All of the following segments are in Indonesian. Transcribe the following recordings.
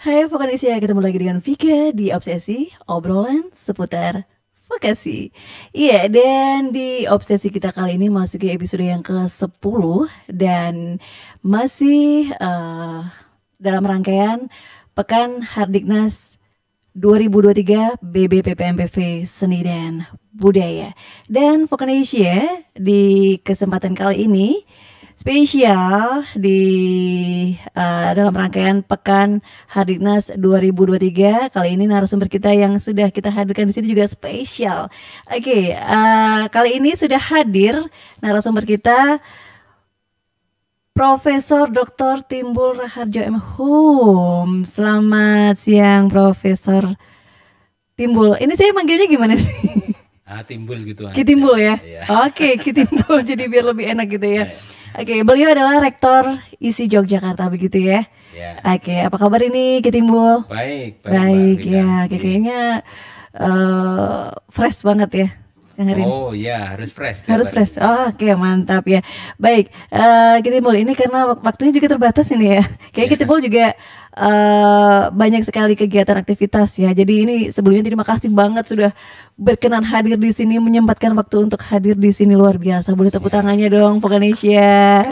Hai Vokanesia, ketemu lagi dengan Vika di Obsesi, obrolan seputar vokasi. Iya, dan di Obsesi kita kali ini masuki episode yang ke-10 dan masih dalam rangkaian Pekan Hardiknas 2023 BBPPMPV Seni dan Budaya. Dan Vokanesia di kesempatan kali ini spesial di dalam rangkaian Pekan Hardiknas 2023. Kali ini narasumber kita yang sudah kita hadirkan di sini juga spesial. Oke, kali ini sudah hadir narasumber kita Profesor Dr. Timbul Raharjo M. Hum. Selamat siang Profesor Timbul. Ini saya manggilnya gimana nih? Timbul gitu aja. Ki Timbul ya? Iya. Oke, Ki Timbul jadi biar lebih enak gitu ya. Iya. Oke, beliau adalah Rektor ISI Yogyakarta begitu ya? Ya. Oke, apa kabar ini Ki Timbul? Baik, Baik Mbak ya, Rina. kayaknya fresh banget ya yang hari ini. Oh ya, harus fresh. Harus tiap hari. fresh. Oh, oke, mantap ya. Baik, Ki Timbul ini karena waktunya juga terbatas ini ya. Kayak Ki Timbul juga banyak sekali kegiatan aktivitas ya. Jadi ini sebelumnya terima kasih banget sudah berkenan hadir di sini, menyempatkan waktu untuk hadir di sini, luar biasa. Boleh tepuk tangannya dong, Vokanesia.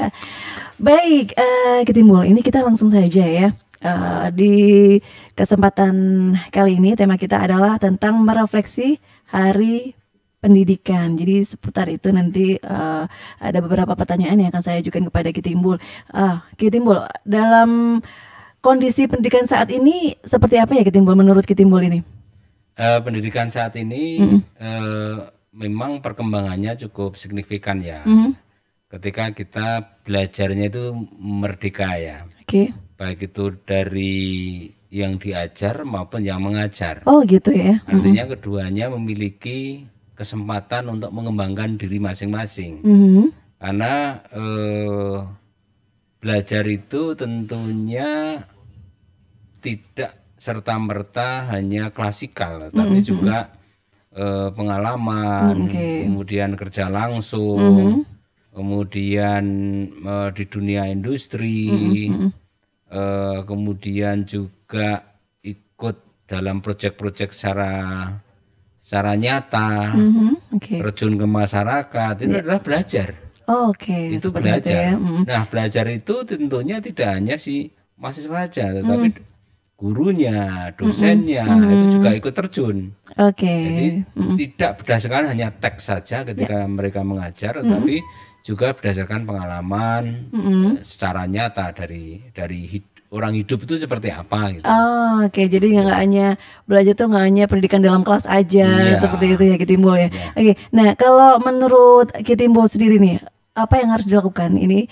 Baik, Ki Timbul, ini kita langsung saja ya. Di kesempatan kali ini tema kita adalah tentang merefleksi Hari Pendidikan. Jadi seputar itu nanti ada beberapa pertanyaan yang akan saya ajukan kepada Ki Timbul. Ki Timbul, dalam kondisi pendidikan saat ini seperti apa ya Ki Timbul menurut Ki Timbul ini? Pendidikan saat ini memang perkembangannya cukup signifikan ya. Ketika kita belajarnya itu merdeka ya. Oke. Baik itu dari yang diajar maupun yang mengajar. Oh gitu ya. Artinya keduanya memiliki kesempatan untuk mengembangkan diri masing-masing. Karena belajar itu tentunya tidak serta-merta hanya klasikal, tapi juga pengalaman, kemudian kerja langsung, kemudian di dunia industri, kemudian juga ikut dalam proyek-proyek secara nyata, terjun ke masyarakat, itu adalah belajar. Oke. Itu seperti belajar. ya. Nah, belajar itu tentunya tidak hanya si mahasiswa saja, tetapi gurunya, dosennya itu juga ikut terjun. Oke. Jadi tidak berdasarkan hanya teks saja ketika mereka mengajar, tetapi juga berdasarkan pengalaman secara nyata dari orang hidup itu seperti apa gitu. Oh, oke, jadi nggak hanya belajar tuh nggak hanya pendidikan dalam kelas aja Iya. seperti itu ya Ki Timbul ya. Iya. Oke, nah kalau menurut Ki Timbul sendiri nih, apa yang harus dilakukan ini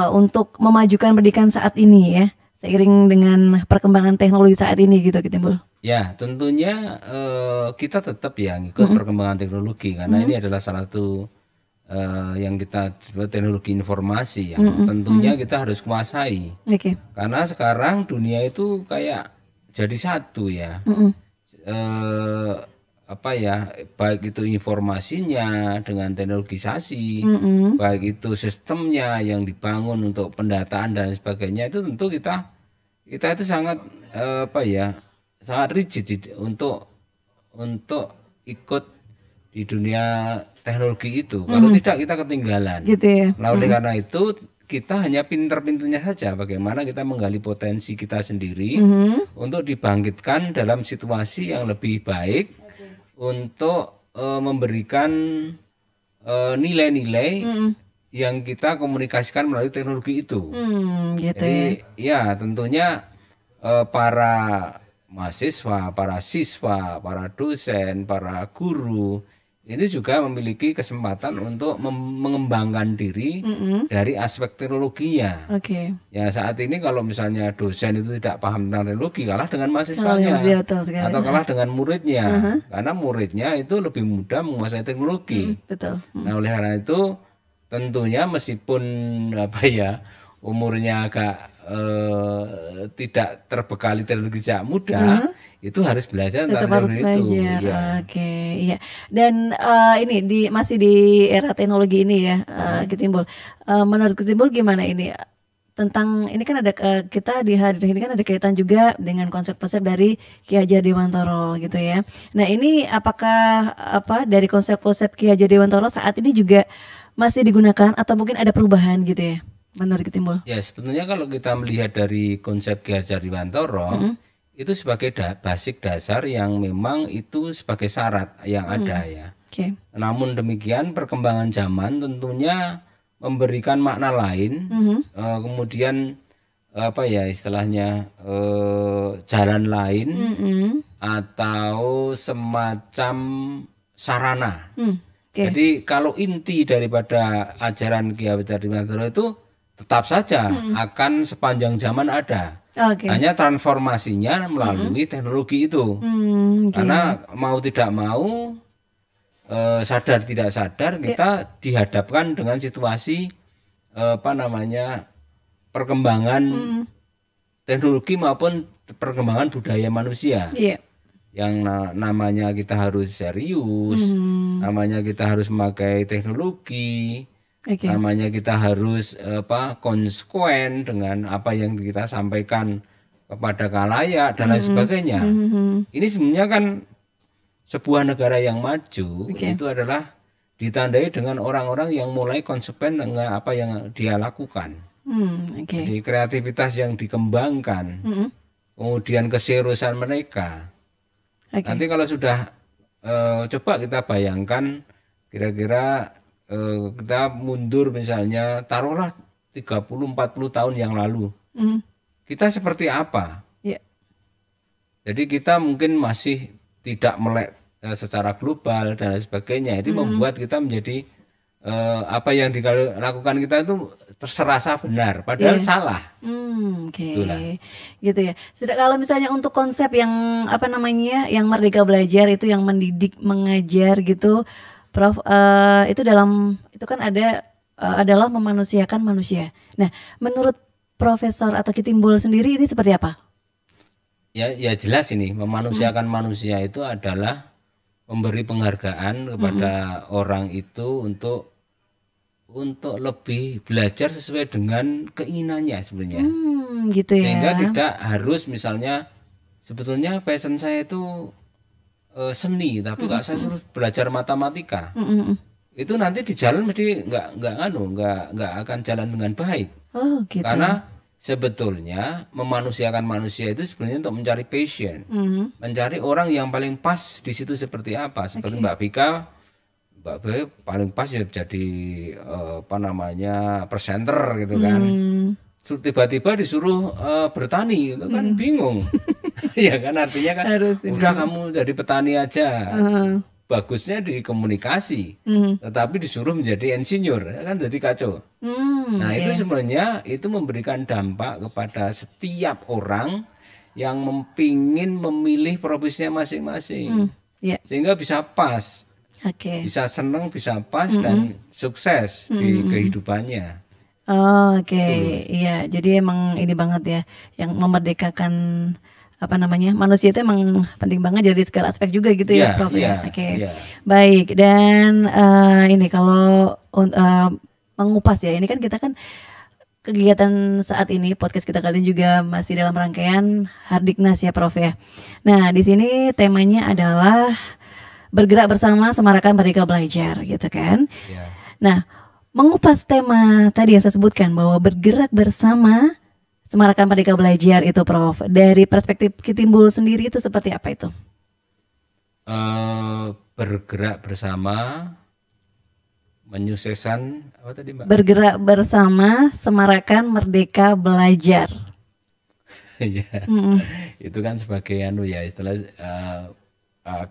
untuk memajukan pendidikan saat ini ya, seiring dengan perkembangan teknologi saat ini gitu Ki Timbul? Ya, tentunya kita tetap ya ngikut perkembangan teknologi karena ini adalah salah satu yang kita sebut teknologi informasi yang tentunya kita harus kuasai. Oke. Karena sekarang dunia itu kayak jadi satu ya. Apa ya, baik itu informasinya dengan teknologisasi, baik itu sistemnya yang dibangun untuk pendataan dan sebagainya, itu tentu kita itu sangat apa ya, sangat rigid untuk ikut di dunia teknologi itu. Kalau tidak kita ketinggalan. Gitu ya. Nah, oleh karena itu kita hanya pinter-pinternya saja bagaimana kita menggali potensi kita sendiri untuk dibangkitkan dalam situasi yang lebih baik untuk memberikan nilai-nilai yang kita komunikasikan melalui teknologi itu. Gitu Jadi ya tentunya para mahasiswa, para siswa, para dosen, para guru ini juga memiliki kesempatan untuk mengembangkan diri dari aspek teknologinya. Oke. Ya saat ini kalau misalnya dosen itu tidak paham tentang teknologi, kalah dengan mahasiswanya betul sekali. atau kalah dengan muridnya, karena muridnya itu lebih mudah menguasai teknologi. Betul. Nah oleh karena itu tentunya meskipun apa ya umurnya agak tidak terbekali teknologi sejak muda, itu harus belajar tentang Tetap harus teknologi itu. belajar. Ya. Oke, iya. Dan ini masih di era teknologi ini ya, Ki Timbul. Menurut Ki Timbul gimana ini tentang ini kan ada kita di hari ini kan ada kaitan juga dengan konsep-konsep dari Ki Hajar Dewantara gitu ya. Nah ini apakah dari konsep-konsep Ki Hajar Dewantara saat ini juga masih digunakan atau mungkin ada perubahan gitu ya menurut Kitimbul? Ya sebetulnya kalau kita melihat dari konsep Ki Hajar Dewantara itu sebagai basic dasar yang memang itu sebagai syarat yang ada ya. Oke. Namun demikian perkembangan zaman tentunya memberikan makna lain, kemudian istilahnya jalan lain atau semacam sarana. Okay. Jadi kalau inti daripada ajaran Ki Hajar Dewantara itu tetap saja akan sepanjang zaman ada. Okay. Hanya transformasinya melalui teknologi itu. Karena mau tidak mau, sadar tidak sadar kita dihadapkan dengan situasi perkembangan teknologi maupun perkembangan budaya manusia. Yang namanya kita harus serius, namanya kita harus memakai teknologi, namanya kita harus konsekuen dengan apa yang kita sampaikan kepada khalayak dan lain sebagainya. Ini sebenarnya kan sebuah negara yang maju itu adalah ditandai dengan orang-orang yang mulai konsekuen dengan apa yang dia lakukan. Jadi kreativitas yang dikembangkan, kemudian keseriusan mereka. Nanti kalau sudah coba kita bayangkan kira-kira kita mundur misalnya taruhlah 30-40 tahun yang lalu. Kita seperti apa? Jadi kita mungkin masih tidak melek secara global dan sebagainya. Ini membuat kita menjadi apa yang dilakukan kita itu terserasa benar, padahal salah. Gitu ya. Kalau misalnya untuk konsep yang yang Merdeka Belajar itu yang mendidik, mengajar gitu, Prof, itu kan adalah memanusiakan manusia. Nah, menurut Profesor atau Kitimbul sendiri ini seperti apa? Ya jelas ini memanusiakan manusia itu adalah memberi penghargaan kepada orang itu untuk lebih belajar sesuai dengan keinginannya sebenarnya. Gitu ya. Sehingga tidak harus misalnya sebetulnya passion saya itu seni, tapi kalau saya suruh belajar matematika, itu nanti di jalan mesti nggak akan jalan dengan baik. Gitu. Karena sebetulnya memanusiakan manusia itu sebenarnya untuk mencari passion, mencari orang yang paling pas di situ seperti apa. Seperti Mbak Bika paling pas ya jadi presenter gitu kan. Tiba-tiba disuruh bertani, itu kan bingung. Ya kan artinya kan udah kamu jadi petani aja. Bagusnya di komunikasi, tetapi disuruh menjadi insinyur, kan jadi kacau. Nah itu sebenarnya itu memberikan dampak kepada setiap orang yang ingin memilih profesinya masing-masing, sehingga bisa pas, bisa senang, bisa pas dan sukses di kehidupannya. Iya, jadi emang ini banget ya, yang memerdekakan manusia itu emang penting banget dari segala aspek juga gitu ya Prof ya. Baik, dan ini kalau mengupas ya, ini kan kita kan kegiatan saat ini podcast kita kali ini juga masih dalam rangkaian Hardiknas ya Prof ya. Nah di sini temanya adalah bergerak bersama semarakan Merdeka Belajar gitu kan. Nah mengupas tema tadi yang saya sebutkan bahwa bergerak bersama semarakan Merdeka Belajar itu Prof, dari perspektif Kitimbul sendiri itu seperti apa itu? Bergerak bersama menyukseskan apa tadi Mbak? Bergerak bersama semarakan Merdeka Belajar. Itu kan sebagai istilah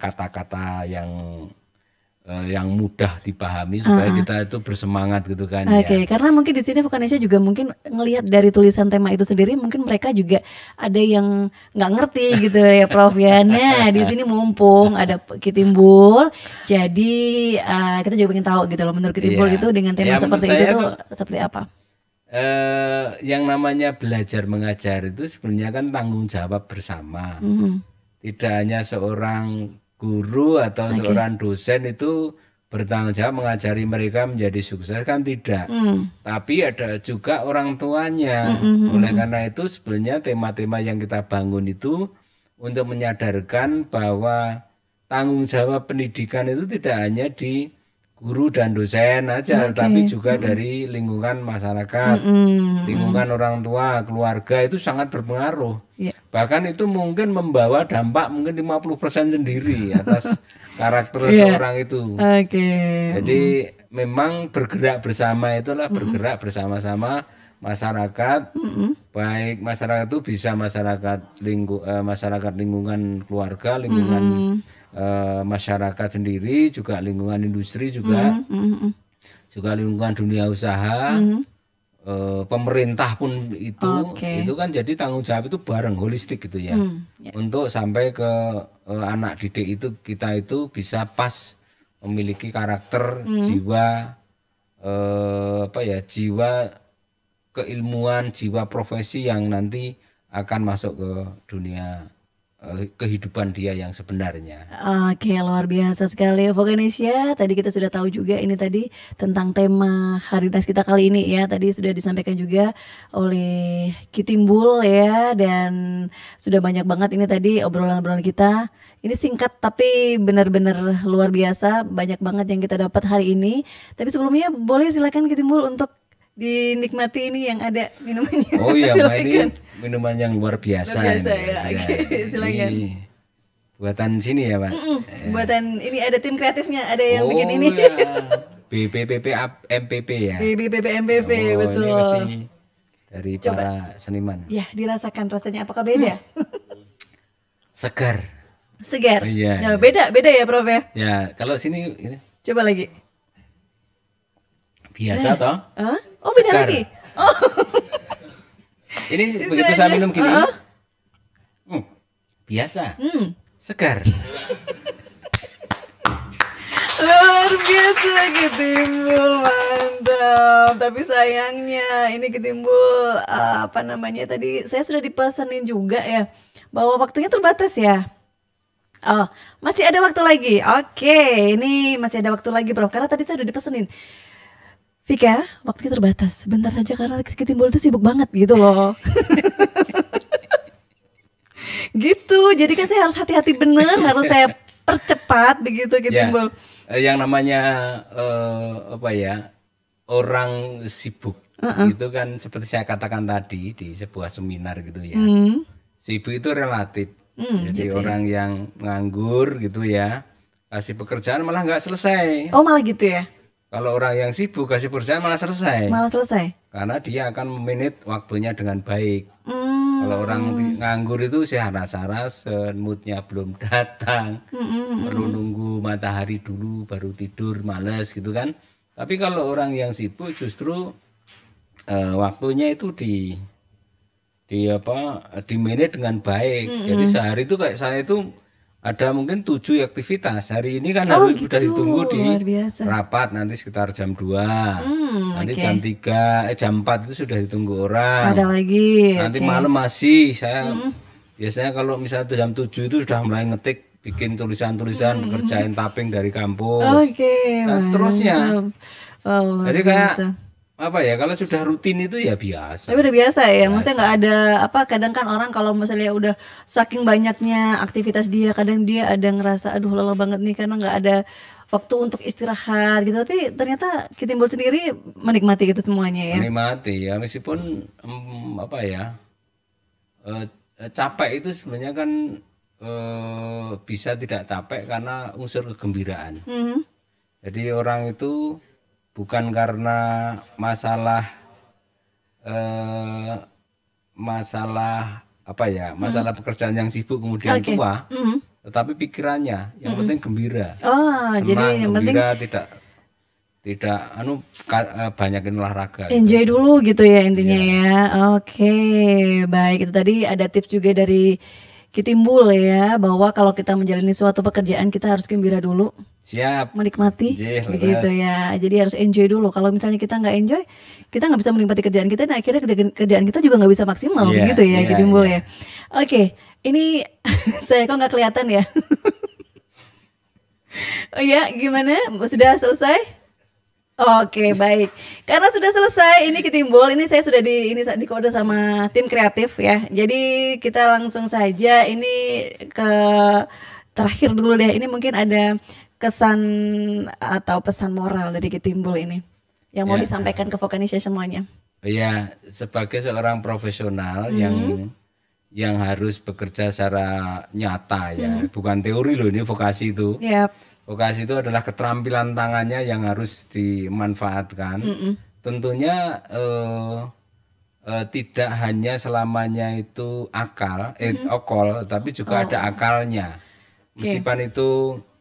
kata-kata yang mudah dipahami supaya kita itu bersemangat gitu kan. Karena mungkin di sini Vokanisya juga mungkin ngelihat dari tulisan tema itu sendiri, mungkin mereka juga ada yang nggak ngerti gitu ya Prof ya. Nah di sini mumpung ada Kitimbul, jadi kita juga ingin tahu gitu loh, menurut Kitimbul itu dengan tema seperti itu tuh seperti apa? Yang namanya belajar mengajar itu sebenarnya kan tanggung jawab bersama. Tidak hanya seorang guru atau seorang dosen itu bertanggung jawab mengajari mereka menjadi sukses kan tidak. Tapi ada juga orang tuanya. Oleh karena itu sebenarnya tema-tema yang kita bangun itu untuk menyadarkan bahwa tanggung jawab pendidikan itu tidak hanya di guru dan dosen aja, tapi juga dari lingkungan masyarakat, lingkungan orang tua, keluarga itu sangat berpengaruh. Bahkan itu mungkin membawa dampak mungkin 50% sendiri atas karakter seorang itu. Jadi memang bergerak bersama itulah bergerak bersama-sama masyarakat, baik masyarakat itu bisa masyarakat lingkungan keluarga, lingkungan masyarakat sendiri, juga lingkungan industri juga, juga lingkungan dunia usaha, pemerintah pun itu kan jadi tanggung jawab itu bareng holistik gitu ya, untuk sampai ke anak didik itu kita itu bisa pas memiliki karakter jiwa jiwa keilmuan, jiwa profesi yang nanti akan masuk ke dunia kehidupan dia yang sebenarnya. Oke, luar biasa sekali Vokanesia. Tadi kita sudah tahu juga ini tadi tentang tema Hari Nas kita kali ini ya. Tadi sudah disampaikan juga oleh Kitimbul ya, dan sudah banyak banget ini tadi obrolan-obrolan kita. Ini singkat tapi benar-benar luar biasa, banyak banget yang kita dapat hari ini. Tapi sebelumnya boleh silakan Kitimbul untuk dinikmati ini yang ada minumannya. Oh iya, ini minuman yang luar biasa. Luar biasa ya. Oke, silakan. Ini buatan sini ya, Pak. Buatan ini ada tim kreatifnya, ada yang bikin ini. Ya. BPPP MPP ya. BPPP MPP, betul. Ini pasti dari para seniman. Ya, dirasakan rasanya apakah beda? Segar. Segar. Iya. Ya, beda ya, Prof ya. Ya, kalau sini ini. Coba lagi. Biasa toh? Oh, beda segar. lagi. Oh. Ini begitu saya minum gini. Biasa. Segar. Luar biasa Kitimbul, mantap. Tapi sayangnya ini Kitimbul tadi saya sudah dipesanin juga ya, bahwa waktunya terbatas ya. Oh, masih ada waktu lagi. Oke, ini masih ada waktu lagi, Bro. Karena tadi saya udah dipesenin. Vika, waktunya terbatas. Bentar saja karena Kitimbul itu sibuk banget gitu loh. Gitu. Jadi kan saya harus hati-hati bener, harus saya percepat begitu Kitimbul. Ya, yang namanya orang sibuk itu kan seperti saya katakan tadi di sebuah seminar gitu ya. Sibuk itu relatif. Jadi gitu orang yang nganggur gitu ya, kasih pekerjaan malah nggak selesai. Oh, malah gitu ya. Kalau orang yang sibuk kasih pekerjaan malah selesai. Malah selesai. Karena dia akan memanage waktunya dengan baik. Kalau orang nganggur itu saras-saras, moodnya belum datang, perlu nunggu matahari dulu baru tidur, males gitu kan. Tapi kalau orang yang sibuk justru waktunya itu di manage dengan baik. Jadi sehari itu kayak saya itu ada mungkin 7 aktivitas. Hari ini kan harus sudah ditunggu di rapat nanti sekitar jam 2. Nanti jam 3, jam 4 itu sudah ditunggu orang. Ada lagi. Nanti malam masih saya biasanya kalau misalnya jam 7 itu sudah mulai ngetik, bikin tulisan-tulisan, kerjain tapping dari kampus. Dan seterusnya. Jadi kayak kalau sudah rutin itu ya biasa. Tapi udah biasa ya, maksudnya nggak ada kadang kan orang kalau misalnya udah saking banyaknya aktivitas dia, kadang dia ada ngerasa aduh lelah banget nih karena nggak ada waktu untuk istirahat gitu. Tapi ternyata Kitimbul sendiri menikmati gitu semuanya ya. Menikmati ya, meskipun capek itu sebenarnya kan bisa tidak capek karena unsur kegembiraan. Jadi orang itu bukan karena masalah pekerjaan yang sibuk kemudian tua, tetapi pikirannya yang penting gembira. Senang, jadi yang gembira, tidak banyakin olahraga. Enjoy dulu gitu ya intinya ya. Oke, baik, itu tadi ada tips juga dari Kitimbul ya, bahwa kalau kita menjalani suatu pekerjaan kita harus gembira dulu. Siap. Menikmati, begitu ya. Jadi harus enjoy dulu. Kalau misalnya kita nggak enjoy, kita nggak bisa menikmati kerjaan kita. Nah akhirnya kerjaan kita juga nggak bisa maksimal, begitu ya, Kitimbul ya. Oke, ini saya kok nggak kelihatan ya. Oh ya, gimana? Sudah selesai? Oke, baik. Karena sudah selesai ini Kitimbul, ini saya sudah di kode sama tim kreatif ya. Jadi kita langsung saja ini ke terakhir dulu deh. Ini mungkin ada kesan atau pesan moral dari Kitimbul ini yang mau Ya. disampaikan ke Vokanisya semuanya. Ya, sebagai seorang profesional yang harus bekerja secara nyata ya, bukan teori loh ini vokasi itu. Yap. Vokasi itu adalah keterampilan tangannya yang harus dimanfaatkan. Tentunya tidak hanya selamanya itu okol, tapi juga ada akalnya. Meskipun itu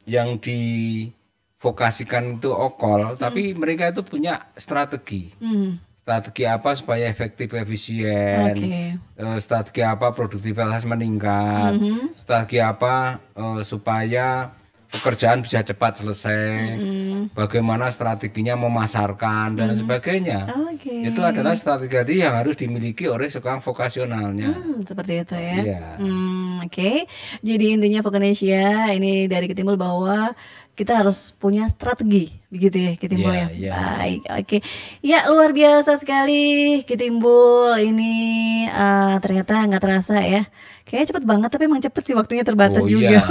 yang divokasikan itu okol, tapi mereka itu punya strategi. Strategi apa supaya efektif, efisien, strategi apa produktivitas meningkat, strategi apa supaya pekerjaan bisa cepat selesai, bagaimana strateginya memasarkan dan sebagainya. Itu adalah strategi yang harus dimiliki oleh seorang vokasionalnya. Seperti itu ya. Iya. Oke. Jadi intinya Vokanisya ini dari Kitimbul bahwa kita harus punya strategi, begitu ya Kitimbul ya. Iya. Baik, oke. Ya luar biasa sekali Kitimbul ini ternyata nggak terasa ya. Kayaknya cepet banget tapi emang cepet sih waktunya terbatas Oh juga. iya.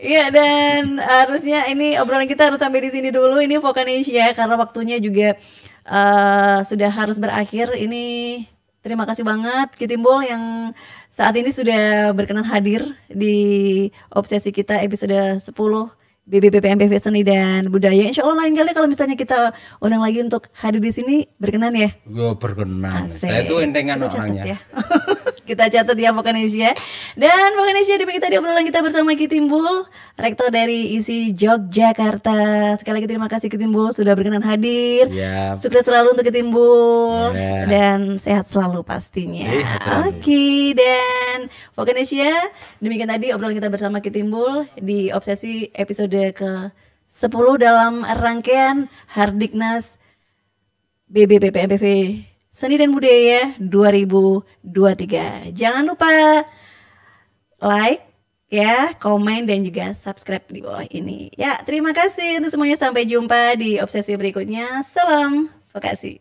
Iya dan harusnya ini obrolan kita harus sampai di sini dulu ini Vokanisya karena waktunya juga sudah harus berakhir. Ini terima kasih banget Kitimbul yang saat ini sudah berkenan hadir di obsesi kita episode 10 BBPPMPV Seni dan Budaya. Insya Allah lain kali kalau misalnya kita undang lagi untuk hadir di sini berkenan ya. Gue berkenan. Asik. Saya tuh entengan Kita catat orangnya. ya. Kita catat ya Vokanisya. Dan Vokanisya demikian tadi obrolan kita bersama Kitimbul, rektor dari ISI Yogyakarta. Sekali lagi terima kasih Kitimbul sudah berkenan hadir. Ya. Sukses selalu untuk Kitimbul Ya. dan sehat selalu pastinya. Sehat selalu. Oke, dan Vokanisya demikian tadi obrolan kita bersama Kitimbul di obsesi episode ke-10 dalam rangkaian Hardiknas BBPPMPV Seni dan Budaya 2023. Jangan lupa like, ya, komen dan juga subscribe di bawah ini. Ya, terima kasih untuk semuanya. Sampai jumpa di obsesi berikutnya. Salam vokasi.